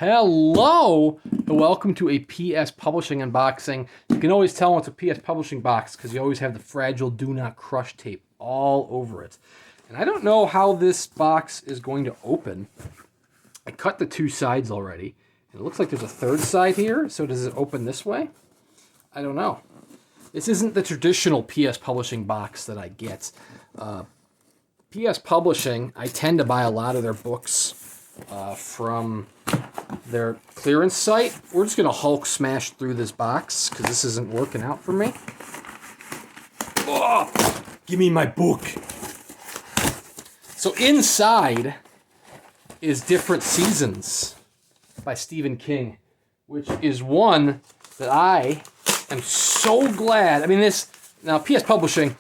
Hello, and welcome to a PS Publishing unboxing. You can always tell when it's a PS Publishing box because you always have the fragile do not crush tape all over it. And I don't know how this box is going to open. I cut the two sides already. And it looks like there's a third side here, so does it open this way? I don't know. This isn't the traditional PS Publishing box that I get. PS Publishing, I tend to buy a lot of their books from their clearance site. We're just going to Hulk smash through this box because this isn't working out for me. Oh, give me my book. So inside is Different Seasons by Stephen King, which is one that I am so glad. I mean, now PS Publishing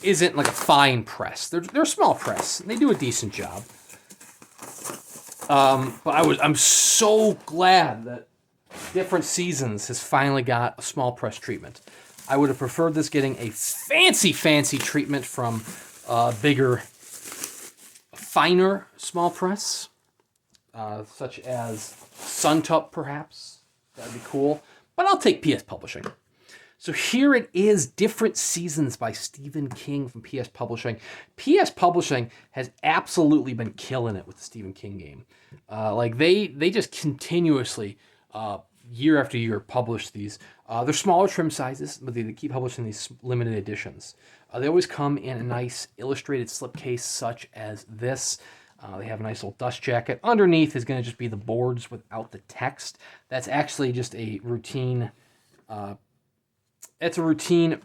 isn't like a fine press. They're a small press, and they do a decent job. But I'm so glad that Different Seasons has finally got a small press treatment. I would have preferred this getting a fancy treatment from a bigger, finer small press, such as Suntup, perhaps. That'd be cool. But I'll take PS Publishing. So here it is, Different Seasons by Stephen King from PS Publishing. PS Publishing has absolutely been killing it with the Stephen King game. They just continuously, year after year, publish these. They're smaller trim sizes, but they keep publishing these limited editions. They always come in a nice illustrated slipcase such as this. They have a nice little dust jacket. Underneath is going to just be the boards without the text. That's actually just a routine... It's a routine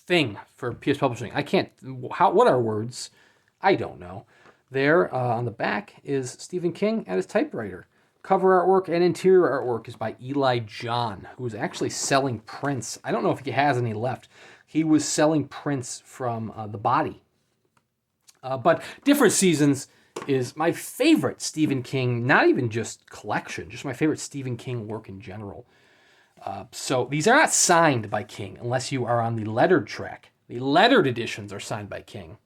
thing for PS Publishing. What are words? I don't know. There on the back is Stephen King at his typewriter. Cover artwork and interior artwork is by Eli John, who is actually selling prints. I don't know if he has any left. He was selling prints from The Body. But Different Seasons is my favorite Stephen King, not even just collection, just my favorite Stephen King work in general. So these are not signed by King unless you are on the lettered track. The lettered editions are signed by King.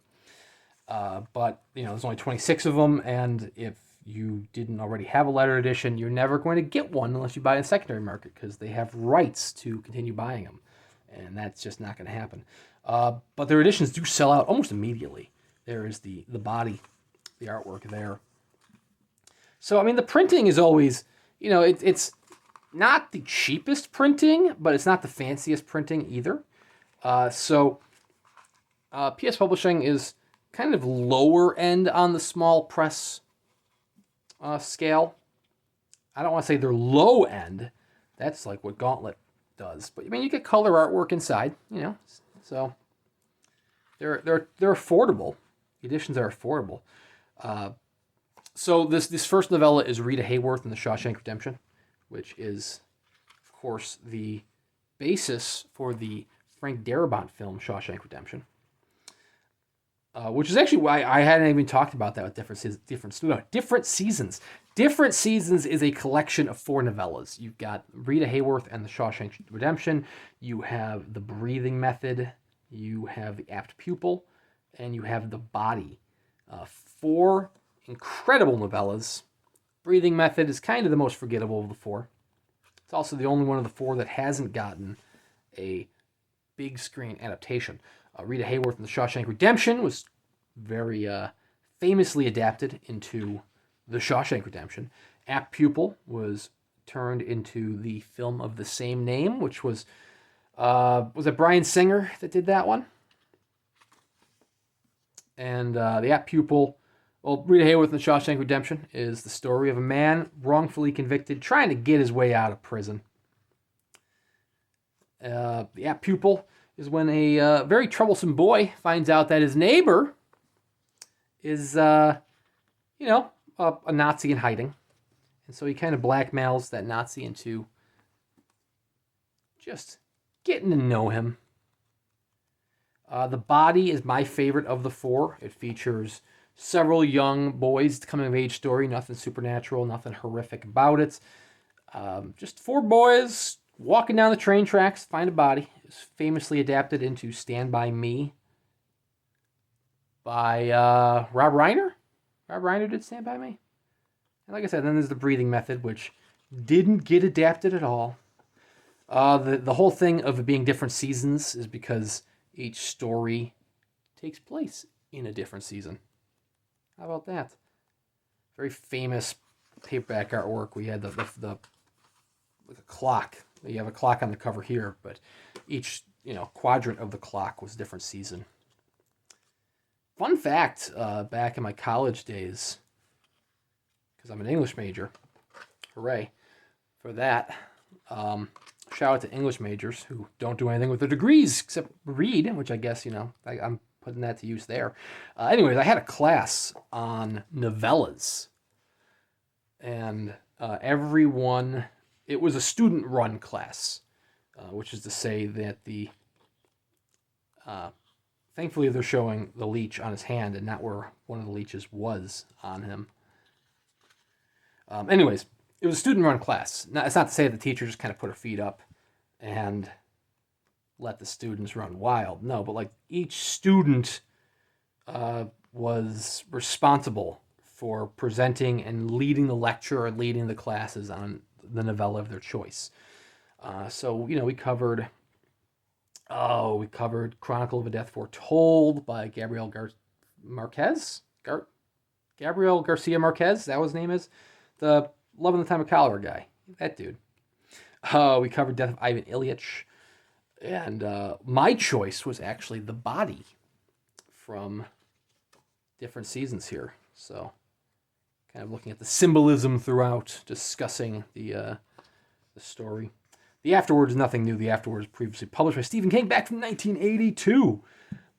But, there's only 26 of them, and if you didn't already have a lettered edition, you're never going to get one unless you buy it in the secondary market because they have rights to continue buying them, and that's just not going to happen. But their editions do sell out almost immediately. There is the body, the artwork there. So, I mean, the printing is always, it's not the cheapest printing, but it's not the fanciest printing either. So PS Publishing is kind of lower end on the small press scale. I don't want to say they're low end. That's like what Gauntlet does. But I mean, you get color artwork inside, so they're affordable. The editions are affordable. So this first novella is Rita Hayworth and the Shawshank Redemption, which is, of course, the basis for the Frank Darabont film Shawshank Redemption, which is actually why I hadn't even talked about that with Different Seasons. Different Seasons is a collection of 4 novellas. You've got Rita Hayworth and the Shawshank Redemption. You have The Breathing Method. You have The Apt Pupil. And you have The Body. 4 incredible novellas. Breathing Method is kind of the most forgettable of the 4. It's also the only one of the 4 that hasn't gotten a big screen adaptation. Rita Hayworth and the Shawshank Redemption was very famously adapted into The Shawshank Redemption. Apt Pupil was turned into the film of the same name, which was it Bryan Singer that did that one? And the Apt Pupil, Rita Hayworth and the Shawshank Redemption is the story of a man wrongfully convicted trying to get his way out of prison. The Apt Pupil is when a very troublesome boy finds out that his neighbor is, a Nazi in hiding. And so he kind of blackmails that Nazi into just getting to know him. The Body is my favorite of the 4. It features several young boys, coming of age story, nothing supernatural, nothing horrific about it. Just 4 boys walking down the train tracks, find a body. It's famously adapted into Stand By Me by Rob Reiner, Rob Reiner did Stand By Me. And like I said, then there's the breathing method, which didn't get adapted at all. The whole thing of it being different seasons is because each story takes place in a different season. How about that? Very famous paperback artwork. We had the like a clock. You have a clock on the cover here, but each quadrant of the clock was a different season. Fun fact, back in my college days, because I'm an English major, hooray for that. Shout out to English majors who don't do anything with their degrees except read, which I guess, I'm putting that to use there. Anyways, I had a class on novellas. And everyone, it was a student-run class, which is to say that thankfully they're showing the leech on his hand and not where one of the leeches was on him. Anyways, it was a student-run class. Now, it's not to say the teacher just kind of put her feet up and let the students run wild. No, but like each student was responsible for presenting and leading the lecture or leading the classes on the novella of their choice. So we covered Chronicle of a Death Foretold by Gabriel Garcia Marquez, that was his name is. The Love in the Time of Cholera guy. That dude. We covered Death of Ivan Ilyich. And my choice was actually The Body from different seasons here. So kind of looking at the symbolism throughout, discussing the story. The Afterword is nothing new. The Afterword was previously published by Stephen King back from 1982.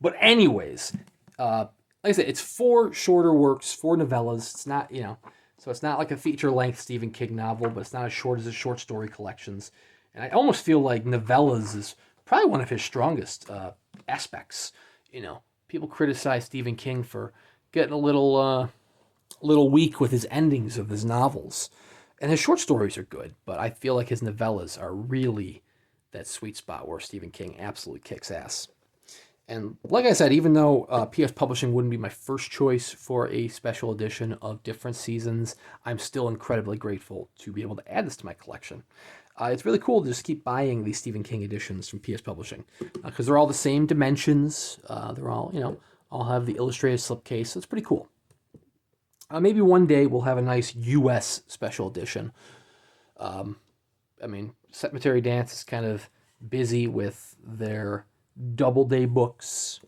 But anyways, like I said, it's 4 shorter works, 4 novellas. It's not, so it's not like a feature-length Stephen King novel, but it's not as short as his short story collections. And I almost feel like novellas is probably one of his strongest aspects. People criticize Stephen King for getting a little weak with his endings of his novels. And his short stories are good, but I feel like his novellas are really that sweet spot where Stephen King absolutely kicks ass. And like I said, even though PS Publishing wouldn't be my first choice for a special edition of different seasons, I'm still incredibly grateful to be able to add this to my collection. It's really cool to just keep buying these Stephen King editions from PS Publishing because they're all the same dimensions. They're all, all have the illustrated slipcase, so it's pretty cool. Maybe one day we'll have a nice U.S. special edition. Cemetery Dance is kind of busy with their Doubleday books.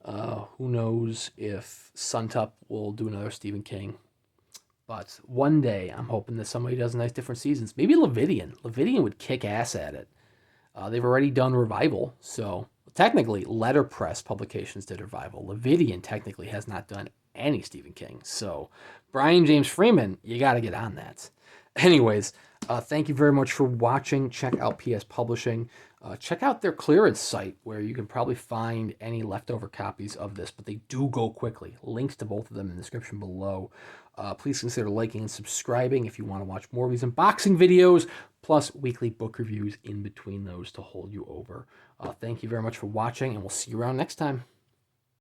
Who knows if Suntup will do another Stephen King. But one day I'm hoping that somebody does nice different seasons. Maybe Levidian. Levidian would kick ass at it. They've already done Revival, so technically Letterpress Publications did Revival. Levidian technically has not done any Stephen King. So Brian James Freeman, you got to get on that. Anyways, thank you very much for watching. Check out PS Publishing. Check out their clearance site where you can probably find any leftover copies of this, but they do go quickly. Links to both of them in the description below. Please consider liking and subscribing if you want to watch more of these unboxing videos, plus weekly book reviews in between those to hold you over. Thank you very much for watching, and we'll see you around next time.